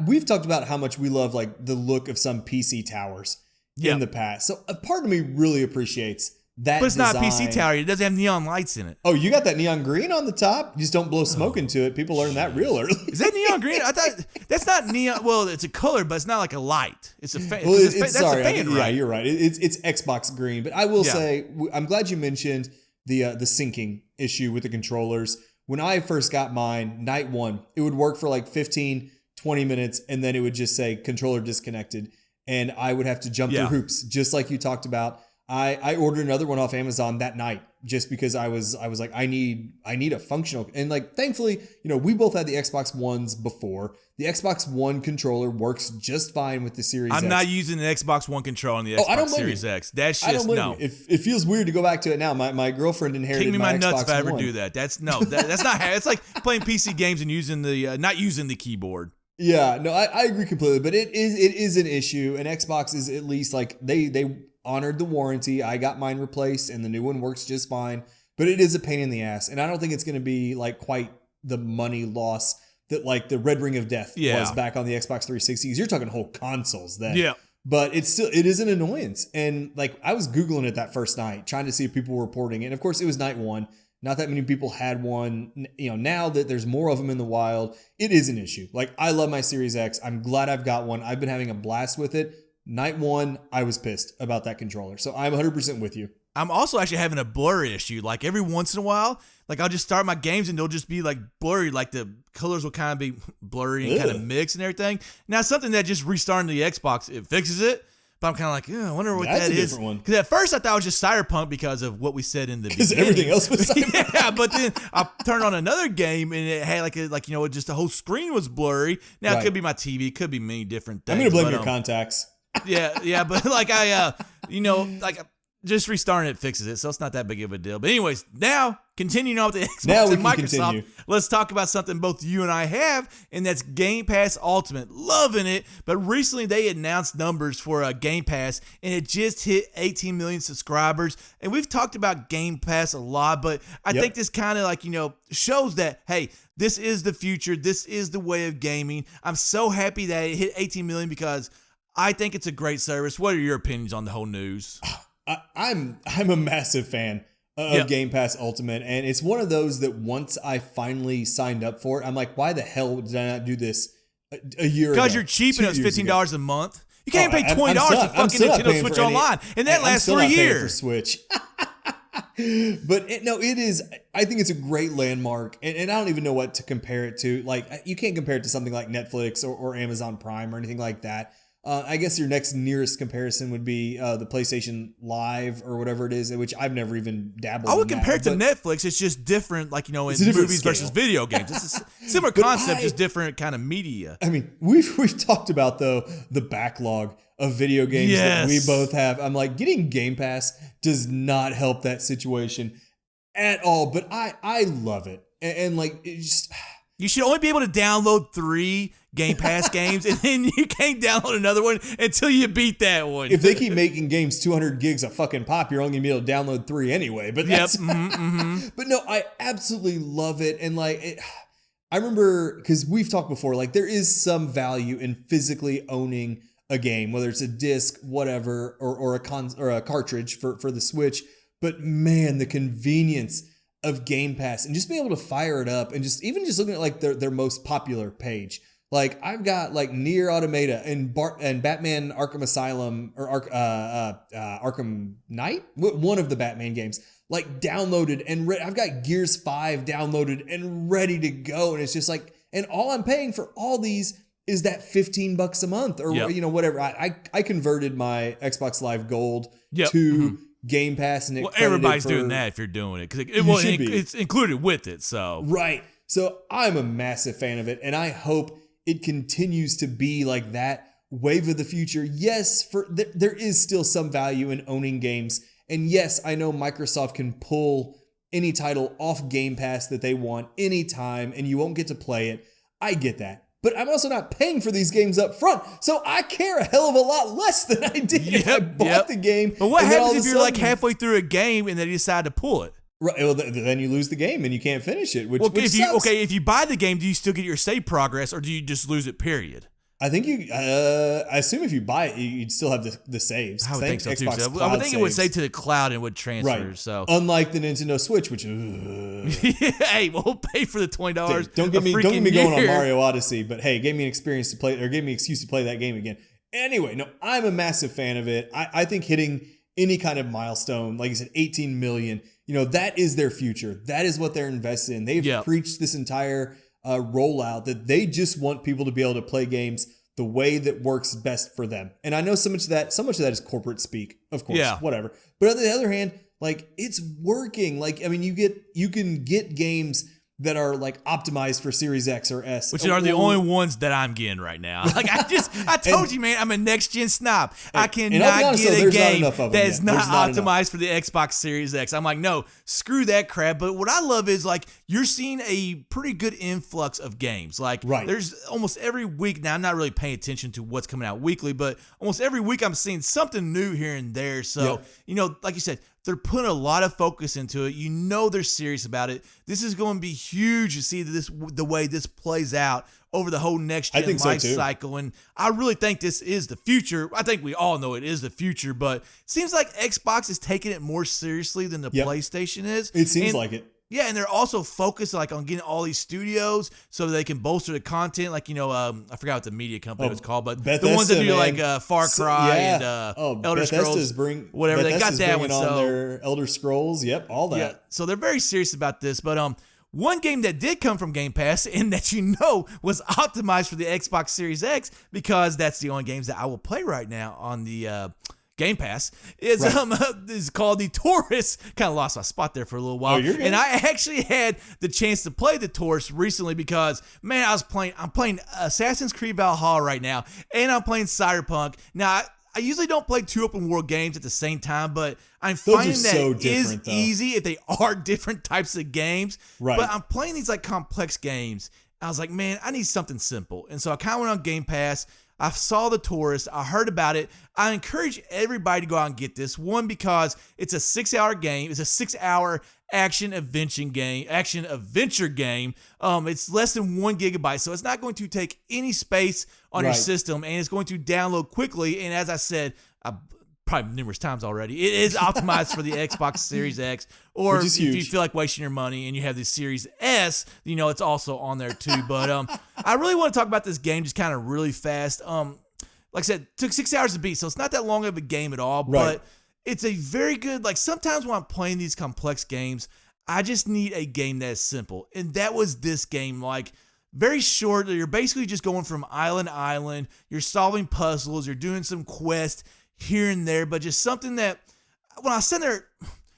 [SPEAKER 1] we've talked about how much we love like the look of some PC towers in the past. So a part of me really appreciates that.
[SPEAKER 2] But it's not a PC tower. It doesn't have neon lights in it.
[SPEAKER 1] Oh, you got that neon green on the top? You just don't blow smoke into it. People learn that real early.
[SPEAKER 2] Is that neon green? I thought that's not neon. Well, it's a color, but it's not like a light. It's a fan.
[SPEAKER 1] Well,
[SPEAKER 2] that's a fan, right?
[SPEAKER 1] Yeah, you're right. It's Xbox green. But I will say, I'm glad you mentioned the syncing issue with the controllers. When I first got mine, night one, it would work for like 15, 20 minutes, and then it would just say controller disconnected, and I would have to jump through hoops, just like you talked about. I ordered another one off Amazon that night just because I was like, I need a functional, and like thankfully, we both had the Xbox Ones before. The Xbox One controller works just fine with the Series X.
[SPEAKER 2] I'm not using the Xbox One controller on the Xbox Series X. That's just no.
[SPEAKER 1] It feels weird to go back to it now. My girlfriend inherited
[SPEAKER 2] Kick me
[SPEAKER 1] my
[SPEAKER 2] nuts
[SPEAKER 1] Xbox
[SPEAKER 2] if I ever
[SPEAKER 1] One.
[SPEAKER 2] do that. That's not. It's like playing PC games and using the not using the keyboard.
[SPEAKER 1] Yeah, no, I agree completely, but it is an issue, and Xbox is at least like they honored the warranty. I got mine replaced, and the new one works just fine, but it is a pain in the ass, and I don't think it's going to be like quite the money loss that like the Red Ring of Death was back on the Xbox 360. You're talking whole consoles then. Yeah. But it is an annoyance, and like I was Googling it that first night, trying to see if people were reporting it, and of course it was night one. Not that many people had one. Now that there's more of them in the wild, it is an issue. Like, I love my Series X. I'm glad I've got one. I've been having a blast with it. Night one, I was pissed about that controller. So I'm 100% with you.
[SPEAKER 2] I'm also actually having a blurry issue. Like, every once in a while, like, I'll just start my games and they'll just be, like, blurry. Like, the colors will kind of be blurry and kind of mix and everything. Now, something that just restarting the Xbox, it fixes it. But I'm kind of like, I wonder what that is. Because at first I thought it was just Cyberpunk because of what we said in the beginning.
[SPEAKER 1] Because everything else was Cyberpunk.
[SPEAKER 2] Yeah, but then I turned on another game and it had just the whole screen was blurry. Now it could be my TV, it could be many different things.
[SPEAKER 1] I'm gonna blame your contacts.
[SPEAKER 2] Yeah, but like just restarting it fixes it, so it's not that big of a deal. But anyways, now continuing on with the Xbox and Microsoft. let's talk about something both you and I have, and that's Game Pass Ultimate. Loving it, but recently they announced numbers for Game Pass, and it just hit 18 million subscribers. And we've talked about Game Pass a lot, but I think this kind of like, shows that, hey, this is the future. This is the way of gaming. I'm so happy that it hit 18 million because I think it's a great service. What are your opinions on the whole news?
[SPEAKER 1] I'm a massive fan of Game Pass Ultimate, and it's one of those that once I finally signed up for it, I'm like, why the hell did I not do this a year ago?
[SPEAKER 2] Because you're cheap and it's $15 a month. You can't pay $20 to fucking Nintendo Switch Online, and that lasts for a year.
[SPEAKER 1] For Switch. But it is. I think it's a great landmark, and I don't even know what to compare it to. Like, you can't compare it to something like Netflix or Amazon Prime or anything like that. I guess your next nearest comparison would be the PlayStation Live or whatever it is, which I've never even dabbled in.
[SPEAKER 2] I would compare it to Netflix. It's just different, like, in movies versus video games. It's a similar concept, just different kind of media.
[SPEAKER 1] I mean, we've talked about, though, the backlog of video games that we both have. I'm like, getting Game Pass does not help that situation at all, but I love it. And like, it just...
[SPEAKER 2] You should only be able to download 3 Game Pass games, and then you can't download another one until you beat that one.
[SPEAKER 1] If they keep making games 200 gigs a fucking pop, you're only going to be able to download 3 anyway. But that's... But no, I absolutely love it. And like, I remember, because we've talked before, like there is some value in physically owning a game, whether it's a disc, whatever, or a cartridge for the Switch. But man, the convenience of Game Pass and just being able to fire it up and just looking at like their most popular page. Like I've got like Nier Automata and Batman Arkham Asylum or Arkham Knight, one of the Batman games, like downloaded and I've got Gears 5 downloaded and ready to go. And it's just like, and all I'm paying for all these is that $15 a month or whatever. I converted my Xbox Live Gold to Game Pass, and
[SPEAKER 2] everybody's doing that if you're doing it because it's included with it. So
[SPEAKER 1] right, so I'm a massive fan of it, and I hope it continues to be like that wave of the future. Yes, there is still some value in owning games, and yes, I know Microsoft can pull any title off Game Pass that they want anytime, and you won't get to play it. I get that. But I'm also not paying for these games up front, so I care a hell of a lot less than I did if I bought the game.
[SPEAKER 2] But what happens if you're like halfway through a game and then you decide to pull it?
[SPEAKER 1] Right, well, then you lose the game and you can't finish it, which
[SPEAKER 2] sucks. If you buy the game, do you still get your save progress or do you just lose it, period?
[SPEAKER 1] I think I assume if you buy it, you'd still have the saves.
[SPEAKER 2] I would think so too. I would think it would save to the cloud and it would transfer.
[SPEAKER 1] Right.
[SPEAKER 2] So
[SPEAKER 1] unlike the Nintendo Switch, which
[SPEAKER 2] hey, we'll pay for the $20.
[SPEAKER 1] Don't get me going on Mario Odyssey, but hey, gave me an experience to play or gave me an excuse to play that game again. Anyway, no, I'm a massive fan of it. I think hitting any kind of milestone, like you said, 18 million, that is their future. That is what they're invested in. They've preached this entire rollout that they just want people to be able to play games the way that works best for them. And I know so much of that is corporate speak, of course, whatever. But on the other hand, like it's working. Like, I mean, you can get games that are like optimized for Series X or S.
[SPEAKER 2] Which are the only ones that I'm getting right now. Like I told you, man, I'm a next gen snob. I cannot get a game that is not optimized for the Xbox Series X. I'm like, no, screw that crap. But what I love is like you're seeing a pretty good influx of games. Like there's almost every week now. I'm not really paying attention to what's coming out weekly, but almost every week I'm seeing something new here and there. So like you said, they're putting a lot of focus into it. They're serious about it. This is going to be huge to see the way this plays out over the whole next gen life cycle. And I really think this is the future. I think we all know it is the future, but it seems like Xbox is taking it more seriously than the PlayStation is.
[SPEAKER 1] It seems like it.
[SPEAKER 2] Yeah, and they're also focused like on getting all these studios so they can bolster the content. Like I forgot what the media company was called, but
[SPEAKER 1] Bethesda,
[SPEAKER 2] the ones that do like Far Cry and Elder
[SPEAKER 1] Scrolls,
[SPEAKER 2] whatever. They got that one.
[SPEAKER 1] On their Elder Scrolls, all that.
[SPEAKER 2] Yeah, so they're very serious about this. But one game that did come from Game Pass and that was optimized for the Xbox Series X because that's the only games that I will play right now on the Game Pass is called the Touryst. Kind of lost my spot there for a little while. And I actually had the chance to play the Touryst recently because, man, I'm playing Assassin's Creed Valhalla right now, and I'm playing Cyberpunk. Now, I usually don't play 2 open world games at the same time, but I'm
[SPEAKER 1] Those
[SPEAKER 2] finding
[SPEAKER 1] are
[SPEAKER 2] that
[SPEAKER 1] so
[SPEAKER 2] it is
[SPEAKER 1] different, though.
[SPEAKER 2] easy if they are different types of games.
[SPEAKER 1] Right.
[SPEAKER 2] But I'm playing these like complex games. I was like, man, I need something simple. And so I kind of went on Game Pass. I saw the Touryst. I heard about it. I encourage everybody to go out and get this. One, because it's a 6-hour game. It's a 6-hour action adventure game. It's less than 1 gigabyte, so it's not going to take any space on your system, and it's going to download quickly. And as I said, probably numerous times already, it is optimized for the Xbox Series X, or if you feel like wasting your money and you have the Series S, it's also on there too. But I really want to talk about this game just kind of really fast. Like I said, it took 6 hours to beat, so it's not that long of a game at all, but it's a very good, like sometimes when I'm playing these complex games, I just need a game that's simple. And that was this game, like very short. You're basically just going from island to island. You're solving puzzles. You're doing some quests here and there, but just something that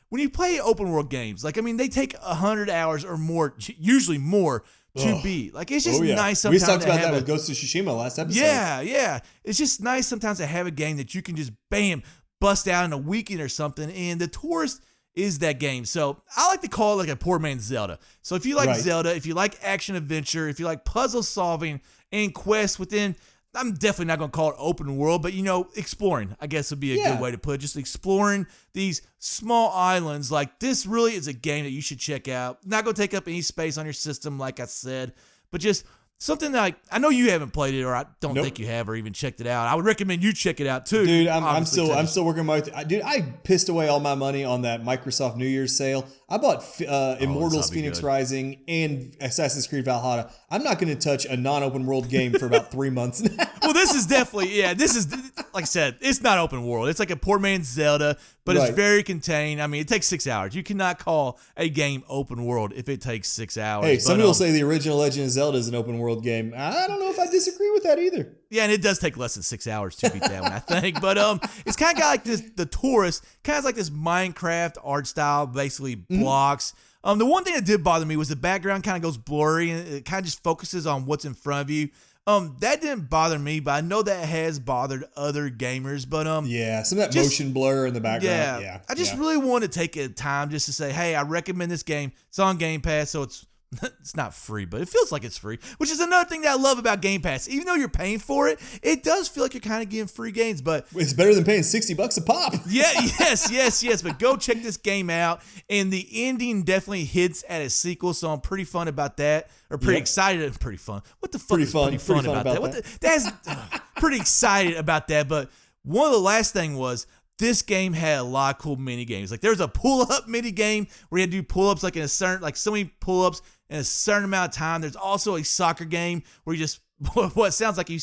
[SPEAKER 2] when you play open world games, like, I mean, they take 100 hours or more, usually more, to beat. Like, it's just nice sometimes.
[SPEAKER 1] We talked about that with Ghost of Tsushima last episode.
[SPEAKER 2] Yeah. It's just nice sometimes to have a game that you can just, bam, bust out in a weekend or something. And the Touryst is that game. So I like to call it like a poor man's Zelda. So if you like Zelda, if you like action adventure, if you like puzzle solving and quests within, I'm definitely not going to call it open world, but exploring, I guess would be a good way to put it. Just exploring these small islands. Like, this really is a game that you should check out. Not going to take up any space on your system, like I said, but just something like, I know you haven't played it, or I don't think you have, or even checked it out. I would recommend you check it out too.
[SPEAKER 1] Dude, I'm still working my way. Dude, I pissed away all my money on that Microsoft New Year's sale. I bought Immortals Phoenix Rising and Assassin's Creed Valhalla. I'm not going to touch a non-open world game for about 3 months now.
[SPEAKER 2] Well, this is definitely, this is, like I said, it's not open world. It's like a poor man's Zelda, but it's very contained. I mean, it takes 6 hours. You cannot call a game open world if it takes 6 hours.
[SPEAKER 1] Hey, some people say the original Legend of Zelda is an open world game. I don't know if I disagree with that either.
[SPEAKER 2] Yeah, and it does take less than 6 hours to beat that one, I think. But it's kind of got like this, the Touryst, kind of like this Minecraft art style, basically blocks. The one thing that did bother me was the background kind of goes blurry, and it kind of just focuses on what's in front of you. That didn't bother me, but I know that has bothered other gamers. But
[SPEAKER 1] some of that motion blur in the background. Yeah,
[SPEAKER 2] I just really want to take a time just to say, hey, I recommend this game. It's on Game Pass, so it's not free, but it feels like it's free, which is another thing that I love about Game Pass. Even though you're paying for it, it does feel like you're kind of getting free games, but
[SPEAKER 1] it's better than paying $60 a pop.
[SPEAKER 2] Yes. But go check this game out, and the ending definitely hits at a sequel, so I'm pretty fun about that, or pretty excited and pretty fun. What the fuck is pretty fun about that? That's pretty excited about that. But one of the last thing was, this game had a lot of cool mini games. Like, there's a pull-up mini game where you had to do pull-ups like in a certain, like so many pull-ups in a certain amount of time. There's also a soccer game where you just, what sounds like you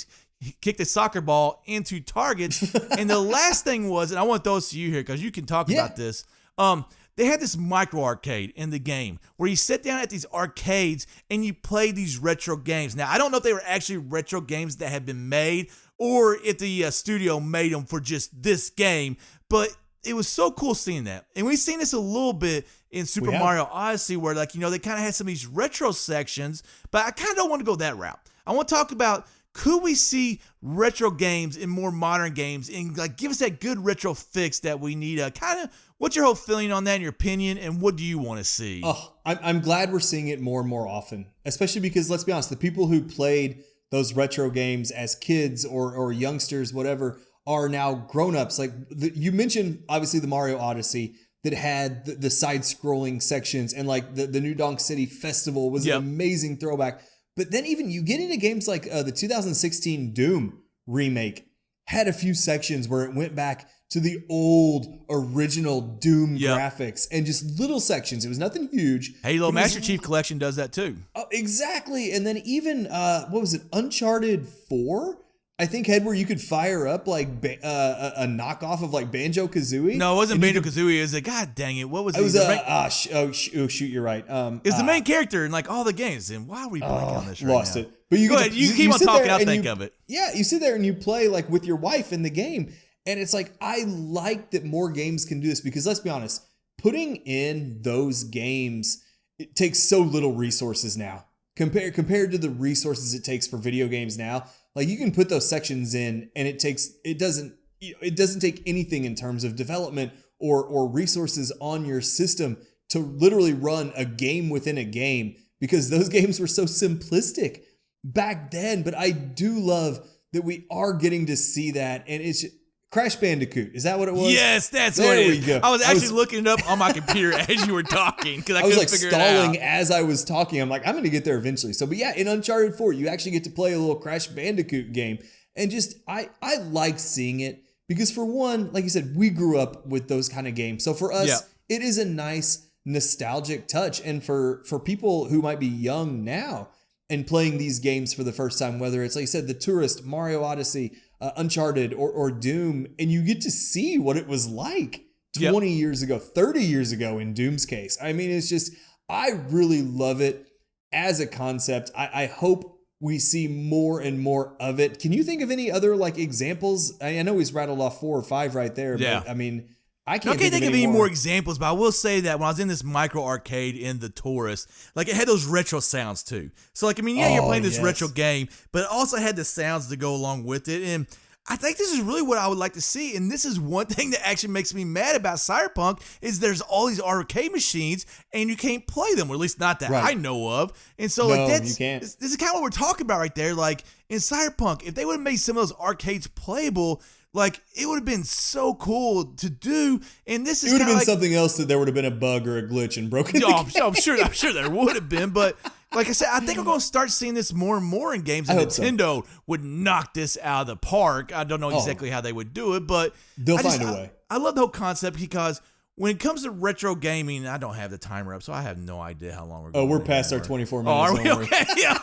[SPEAKER 2] kick the soccer ball into targets. And the last thing was, and I want those to you here because you can talk about this. They had this micro arcade in the game where you sit down at these arcades and you play these retro games. Now, I don't know if they were actually retro games that had been made, or if the studio made them for just this game, but it was so cool seeing that. And we've seen this a little bit in Super Mario Odyssey, where, like, they kind of had some of these retro sections, but I kind of don't want to go that route. I want to talk about, could we see retro games in more modern games and, like, give us that good retro fix that we need? Kind of, what's your whole feeling on that, in your opinion, and what do you want to see?
[SPEAKER 1] Oh, I'm glad we're seeing it more and more often, especially because, let's be honest, the people who played those retro games as kids or youngsters, whatever, are now grown-ups. Like, you mentioned, obviously, the Mario Odyssey that had the side-scrolling sections, and like the New Donk City Festival was an amazing throwback. But then even you get into games like the 2016 Doom remake had a few sections where it went back to the old original Doom graphics, and just little sections. It was nothing huge.
[SPEAKER 2] Halo Master Chief Collection does that too.
[SPEAKER 1] Oh, exactly. And then even, what was it? Uncharted 4? I think had where you could fire up like a knockoff of like Banjo-Kazooie.
[SPEAKER 2] No, it wasn't Banjo-Kazooie. It was God dang it. What was it?
[SPEAKER 1] It was shoot, you're right.
[SPEAKER 2] It's the main character in like all the games. And why are we blanking on this right now?
[SPEAKER 1] Lost it. But you
[SPEAKER 2] go ahead. You keep on talking. I'll think of it.
[SPEAKER 1] Yeah, you sit there and you play like with your wife in the game. And it's like, I like that more games can do this, because let's be honest, putting in those games, it takes so little resources now. Compared to the resources it takes for video games now. Like, you can put those sections in and it doesn't it doesn't take anything in terms of development or resources on your system to literally run a game within a game, because those games were so simplistic back then. But I do love that we are getting to see that, and it's Crash Bandicoot. Is that what it was?
[SPEAKER 2] Yes, that's
[SPEAKER 1] there
[SPEAKER 2] what it
[SPEAKER 1] we
[SPEAKER 2] is.
[SPEAKER 1] go.
[SPEAKER 2] I was actually looking it up on my computer as you were talking because I
[SPEAKER 1] was
[SPEAKER 2] couldn't
[SPEAKER 1] like
[SPEAKER 2] figure
[SPEAKER 1] stalling
[SPEAKER 2] it out.
[SPEAKER 1] as I was talking. I'm like, I'm going to get there eventually. So, but yeah, in Uncharted 4, you actually get to play a little Crash Bandicoot game. And just, I like seeing it because, for one, like you said, we grew up with those kind of games. So for us, it is a nice nostalgic touch. And for people who might be young now and playing these games for the first time, whether it's, like you said, the Tourist, Mario Odyssey, Uncharted, or Doom, and you get to see what it was like 20 years ago, 30 years ago in Doom's case. I mean, it's just, I really love it as a concept. I hope we see more and more of it. Can you think of any other like examples? I know he's rattled off 4 or 5 right there, but I mean, I can't think of any
[SPEAKER 2] more examples, but I will say that when I was in this micro arcade in the Touryst, like it had those retro sounds too. So like, I mean, you're playing this retro game, but it also had the sounds to go along with it. And I think this is really what I would like to see. And this is one thing that actually makes me mad about Cyberpunk is there's all these arcade machines and you can't play them, or at least not that I know of. And so
[SPEAKER 1] you can't.
[SPEAKER 2] This is kind of what we're talking about right there. Like in Cyberpunk, if they would have made some of those arcades playable, like it would have been so cool to do. And this is,
[SPEAKER 1] it would have been something else, that there would have been a bug or a glitch and broken.
[SPEAKER 2] I'm sure there would have been, but like I said, I think we're going to start seeing this more and more in games. And Nintendo would knock this out of the park. I don't know exactly how they would do it, but
[SPEAKER 1] they'll find a way.
[SPEAKER 2] I love the whole concept because when it comes to retro gaming, I don't have the timer up, so I have no idea how long we're going.
[SPEAKER 1] Oh, we're past our 24 minutes.
[SPEAKER 2] Oh, are we? Okay. Yeah.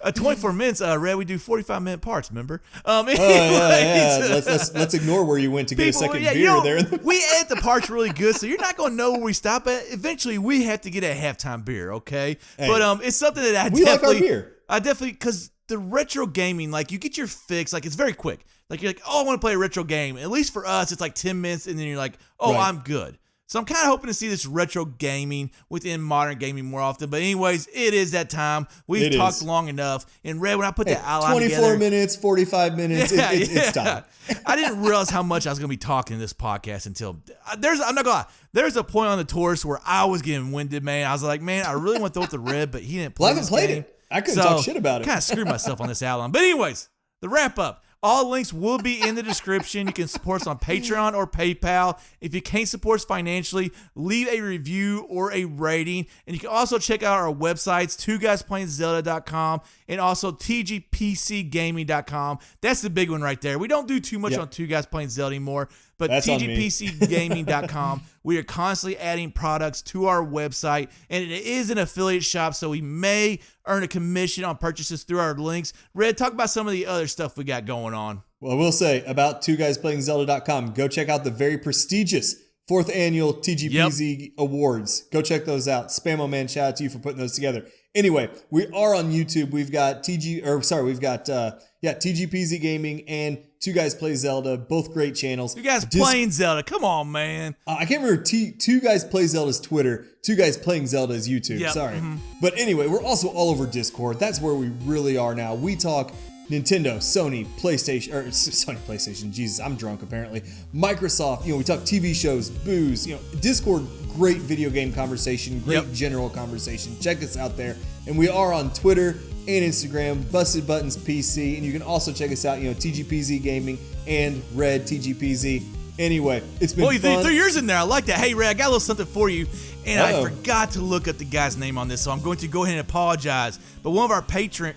[SPEAKER 2] But 24 minutes, Red, we do 45-minute parts, remember?
[SPEAKER 1] Let's ignore where you went to get a second beer there.
[SPEAKER 2] We edit the parts really good, so you're not going to know where we stop at. Eventually, we have to get a halftime beer, okay? Hey, but it's something that
[SPEAKER 1] we like our beer.
[SPEAKER 2] I definitely, because the retro gaming, like you get your fix, like it's very quick. Like you're like, oh, I want to play a retro game. At least for us, it's like 10 minutes, and then you're like, oh, I'm good. So I'm kind of hoping to see this retro gaming within modern gaming more often. But anyways, it is that time. We've talked long enough. And Red, when I put that outline
[SPEAKER 1] 24 minutes, 45 minutes, it's time.
[SPEAKER 2] I didn't realize how much I was going to be talking in this podcast until I'm not gonna lie. There's a point on the Touryst where I was getting winded, man. I was like, man, I really want to throw it to Red, but he didn't play
[SPEAKER 1] I haven't played it. I couldn't talk shit about it.
[SPEAKER 2] Kind of screwed myself on this outline. But anyways, the wrap up. All links will be in the description. You can support us on Patreon or PayPal. If you can't support us financially, leave a review or a rating. And you can also check out our websites, 2guysplayingzelda.com and also tgpcgaming.com. That's the big one right there. We don't do too much on 2 Guys Playing Zelda anymore, but tgpcgaming.com. We are constantly adding products to our website, and it is an affiliate shop, so we may earn a commission on purchases through our links. Red, talk about some of the other stuff we got going on.
[SPEAKER 1] Well, I will say about 2guysplayingzelda.com, go check out the very prestigious 4th annual TGPZ Awards. Go check those out. Spamo Man, shout out to you for putting those together. Anyway, we are on YouTube. We've got TGPZ Gaming and 2 Guys Play Zelda, both great channels.
[SPEAKER 2] 2 Guys Playing Zelda, come on, man.
[SPEAKER 1] I can't remember 2 Guys Play Zelda's Twitter, 2 Guys Playing Zelda is YouTube.
[SPEAKER 2] Yep.
[SPEAKER 1] Sorry. But anyway, we're also all over Discord. That's where we really are now. We talk Nintendo, Sony, PlayStation, Jesus, I'm drunk apparently. Microsoft, we talk TV shows, booze, Discord, great video game conversation, great general conversation. Check us out there. And we are on Twitter and Instagram, Busted Buttons PC, and you can also check us out, TGPZ Gaming and Red TGPZ. Anyway, it's been fun.
[SPEAKER 2] 3 years in there. I like that. Hey, Red, I got a little something for you, and I forgot to look up the guy's name on this, so I'm going to go ahead and apologize. But one of our patrons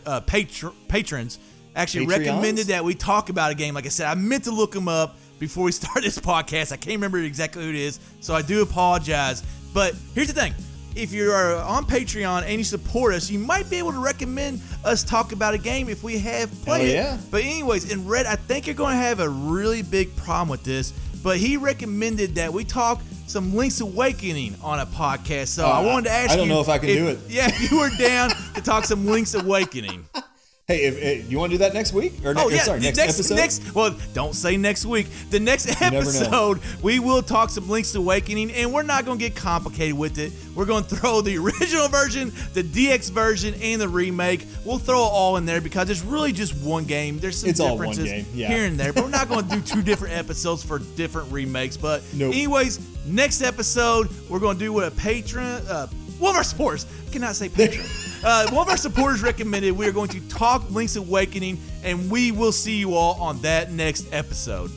[SPEAKER 2] actually recommended that we talk about a game. Like I said, I meant to look him up before we start this podcast. I can't remember exactly who it is, so I do apologize. But here's the thing. If you are on Patreon and you support us, you might be able to recommend us talk about a game if we have played it. But anyways, in Red, I think you're going to have a really big problem with this. But he recommended that we talk some Link's Awakening on a podcast. So I wanted to ask you.
[SPEAKER 1] I don't know if I can do it.
[SPEAKER 2] Yeah, you were down to talk some Link's Awakening.
[SPEAKER 1] Hey, if you want to do that next week? Or next episode?
[SPEAKER 2] Well, don't say next week. The next episode, we will talk some Link's Awakening, and we're not going to get complicated with it. We're going to throw the original version, the DX version, and the remake. We'll throw it all in there because it's really just one game. There's some differences here and there, but we're not going to do 2 different episodes for different remakes. But anyways, next episode, we're going to do what a patron, one of our supporters, I cannot say patron. One of our supporters recommended we are going to talk Link's Awakening, and we will see you all on that next episode.